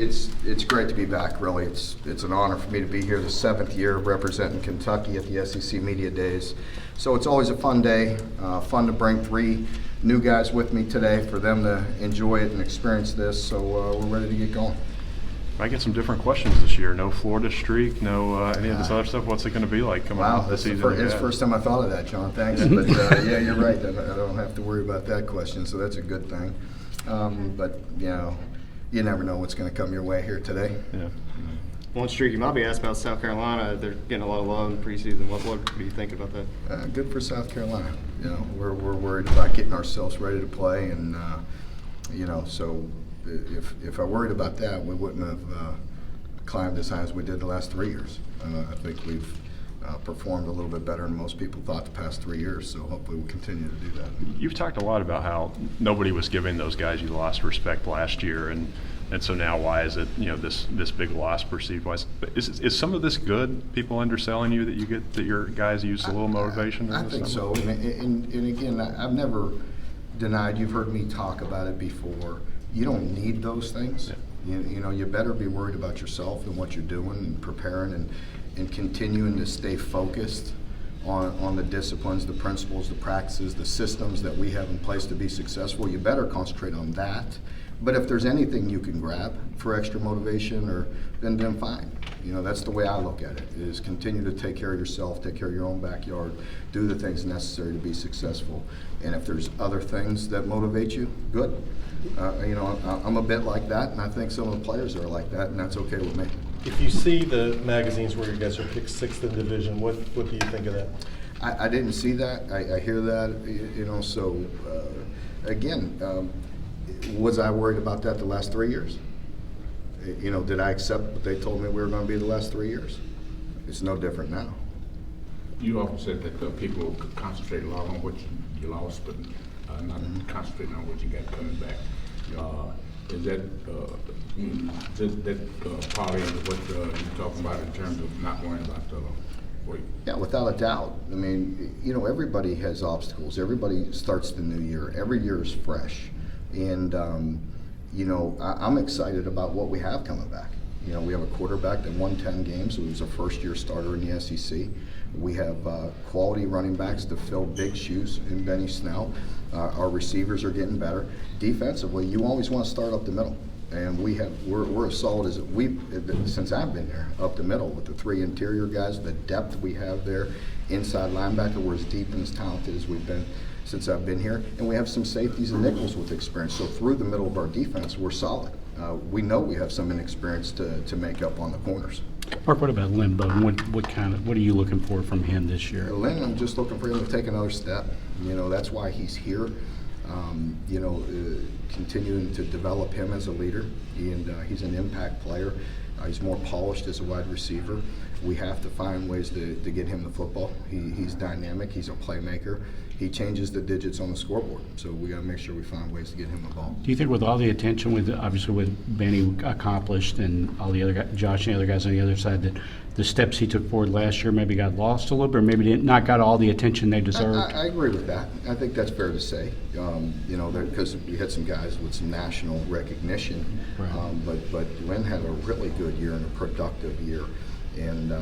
it's great to be back, really. It's an honor for me to be here the 7th year representing Kentucky at the SEC Media Days. So it's always a fun day, fun to bring 3 new guys with me today for them to enjoy it and experience this. So we're ready to get going. I get some different questions this year. No Florida streak, no any of this other stuff. What's it going to be like coming out this season? It's the first time I thought of that, John. Thanks. But yeah, you're right. I don't have to worry about that question, so that's a good thing. But you never know what's going to come your way here today. Yeah. One streak you might be asked about South Carolina. They're getting a lot of love in the preseason. What do you think about that? Good for South Carolina. We're worried about getting ourselves ready to play, and so if I worried about that, we wouldn't have climbed as high as we did the last 3 years. I think we've performed a little bit better than most people thought the past 3 years, so hopefully we'll continue to do that. You've talked a lot about how nobody was giving those guys you lost respect last year, and so now why is it this big loss perceived wise? Is some of this good? People underselling you that you get that your guys use a little motivation? I think so, and again, I've never denied. You've heard me talk about it before. You don't need those things. Yeah. You better be worried about yourself and what you're doing and preparing and continuing to stay focused on the disciplines, the principles, the practices, the systems that we have in place to be successful. You better concentrate on that. But if there's anything you can grab for extra motivation, then fine. That's the way I look at it, is continue to take care of yourself, take care of your own backyard, do the things necessary to be successful. And if there's other things that motivate you, good. I'm a bit like that, and I think some of the players are like that, and that's okay with me. If you see the magazines where you guys are picked 6th in division, what do you think of that? I didn't see that. I hear that, so again, was I worried about that the last 3 years? Did I accept what they told me we were going to be the last 3 years? It's no different now. You often said that people concentrate a lot on what you lost, but not concentrating on what you got coming back. Is that part of what you're talking about in terms of not worrying about the weight? Yeah, without a doubt. I mean, everybody has obstacles. Everybody starts the new year. Every year is fresh. And, I'm excited about what we have coming back. We have a quarterback that won 10 games, who was a first-year starter in the SEC. We have quality running backs to fill big shoes in Benny Snell. Our receivers are getting better. Defensively, you always want to start up the middle. And we're as solid as since I've been there, up the middle with the 3 interior guys, the depth we have there. Inside linebacker, we're as deep and as talented as we've been since I've been here. And we have some safeties and nickels with experience. So through the middle of our defense, we're solid. We know we have some inexperience to make up on the corners. Mark, what about Lynn Bowden? What are you looking for from him this year? Lynn, I'm just looking for him to take another step. That's why he's here. Continuing to develop him as a leader, and he's an impact player. He's more polished as a wide receiver. We have to find ways to get him the football. He's dynamic. He's a playmaker. He changes the digits on the scoreboard. So we got to make sure we find ways to get him the ball. Do you think with all the attention, obviously with Benny accomplished and all the other guys, Josh and the other guys on the other side, that the steps he took forward last year maybe got lost a little bit, or maybe not got all the attention they deserved? I agree with that. I think that's fair to say. Because we had some guys with some national recognition, right. But Lynn had a really good year and a productive year, and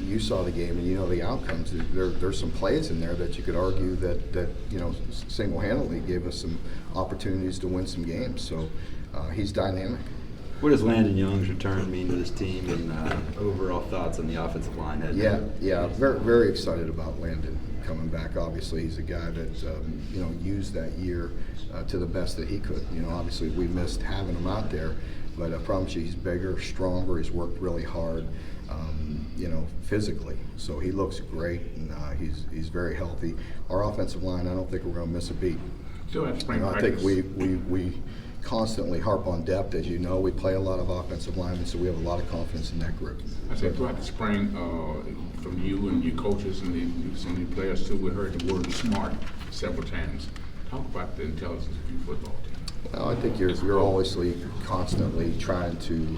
you saw the game and you know the outcomes. There's some plays in there that you could argue that single-handedly gave us some opportunities to win some games. So he's dynamic. What does Landon Young's return mean to this team, and overall thoughts on the offensive line? Yeah, very, very excited about Landon coming back. Obviously, he's a guy that used that year to the best that he could. Obviously we missed having him out there, but I promise you, he's bigger, stronger. He's worked really hard, physically. So he looks great, and he's very healthy. Our offensive line, I don't think we're going to miss a beat. Still have spring I think we constantly harp on depth, as you know. We play a lot of offensive linemen, so we have a lot of confidence in that group. I said throughout the spring, from you and your coaches and some of the players too, we heard the word smart several times. Talk about the intelligence of your football team. Well, I think you're obviously constantly trying to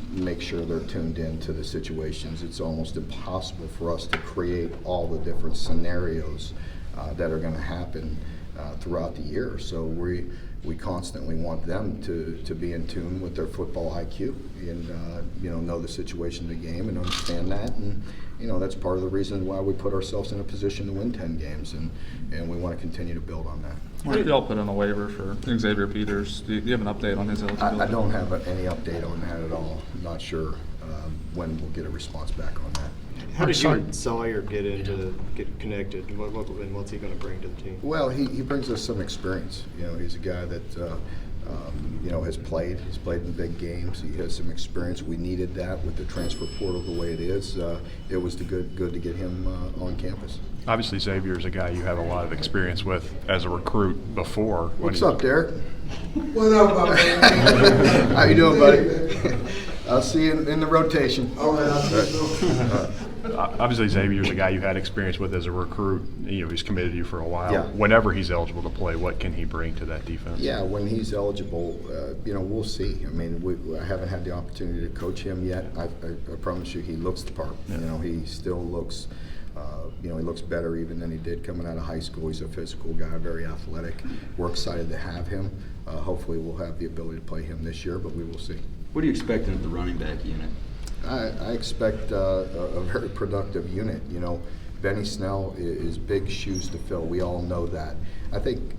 make sure they're tuned in to the situations. It's almost impossible for us to create all the different scenarios that are going to happen throughout the year. So we constantly want them to be in tune with their football IQ and know the situation of the game and understand that. And that's part of the reason why we put ourselves in a position to win 10 games, and we want to continue to build on that. Why did y'all put in a waiver for Xavier Peters? Do you have an update on his eligibility? I don't have any update on that at all. I'm not sure when we'll get a response back on that. How did you and Sawyer get connected? And what's he going to bring to the team? Well, he brings us some experience. He's a guy that has played. He's played in big games. He has some experience. We needed that with the transfer portal the way it is. It was good to get him on campus. Obviously, Xavier is a guy you have a lot of experience with as a recruit before. What's up, Derek? What up, buddy? How you doing, buddy? I'll see you in the rotation. All right, I'll see you soon. Obviously, Xavier's a guy you had experience with as a recruit. He's committed to you for a while. Yeah. Whenever he's eligible to play, what can he bring to that defense? Yeah, when he's eligible, we'll see. I mean, I haven't had the opportunity to coach him yet. I promise you, he looks the part. Yeah. He still looks. He looks better even than he did coming out of high school. He's a physical guy, very athletic. We're excited to have him. Hopefully, we'll have the ability to play him this year, but we will see. What are you expecting at the running back unit? I expect a very productive unit. Benny Snell is big shoes to fill. We all know that. I think,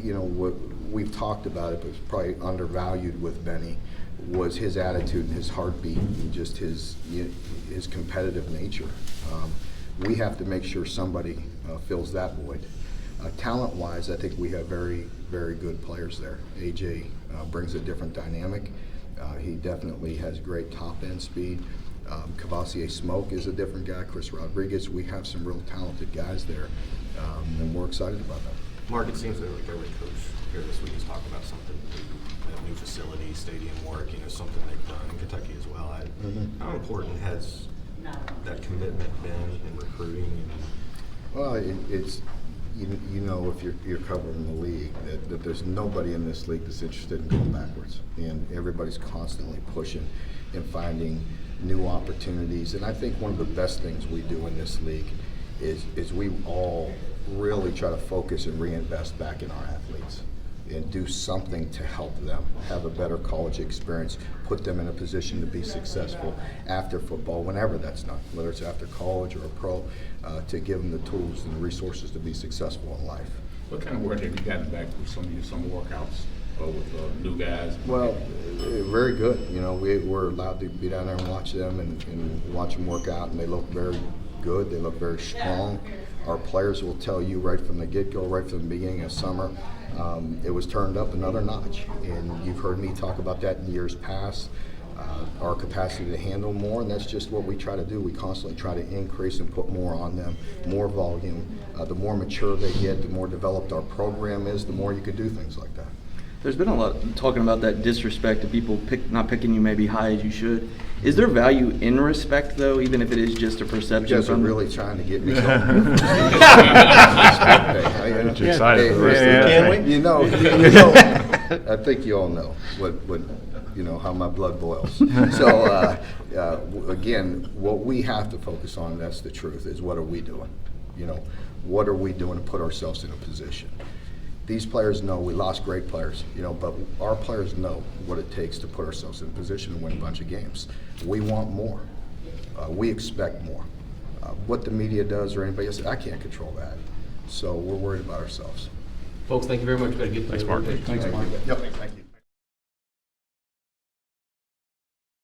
what we've talked about it, but it's probably undervalued with Benny, was his attitude and his heartbeat and just his competitive nature. We have to make sure somebody fills that void. Talent-wise, I think we have very, very good players there. AJ brings a different dynamic. He definitely has great top-end speed. Cavassier Smoke is a different guy. Chris Rodriguez. We have some real talented guys there, and we're excited about that. Mark, it seems like every coach here this week is talking about something new facility, stadium work, something they've done in Kentucky as well. How important has that commitment been in recruiting? Well, it's if you're covering the league, that there's nobody in this league that's interested in going backwards, and everybody's constantly pushing and finding new opportunities. And I think one of the best things we do in this league is we all really try to focus and reinvest back in our athletes and do something to help them have a better college experience, put them in a position to be successful after football, whenever that's done, whether it's after college or a pro, to give them the tools and the resources to be successful in life. What kind of work have you gotten back with some workouts with new guys? Well, very good. We're allowed to be down there and watch them and watch them work out, and they look very good. They look very strong. Our players will tell you right from the get-go, right from the beginning of summer, it was turned up another notch. And you've heard me talk about that in years past, our capacity to handle more, and that's just what we try to do. We constantly try to increase and put more on them, more volume. The more mature they get, the more developed our program is, the more you could do things like that. There's been a lot talking about that disrespect to people not picking you maybe high as you should. Is there value in respect, though, even if it is just a perception? You guys are really trying to get me going. Get you excited for the rest of the Can we? I think you all know how my blood boils. So again, what we have to focus on, that's the truth, is what are we doing? What are we doing to put ourselves in a position? These players know we lost great players, but our players know what it takes to put ourselves in a position to win a bunch of games. We want more. We expect more. What the media does or anybody else, I can't control that. So we're worried about ourselves. Folks, thank you very much. Thanks, Mark. Thanks, Mark. Yep, thank you.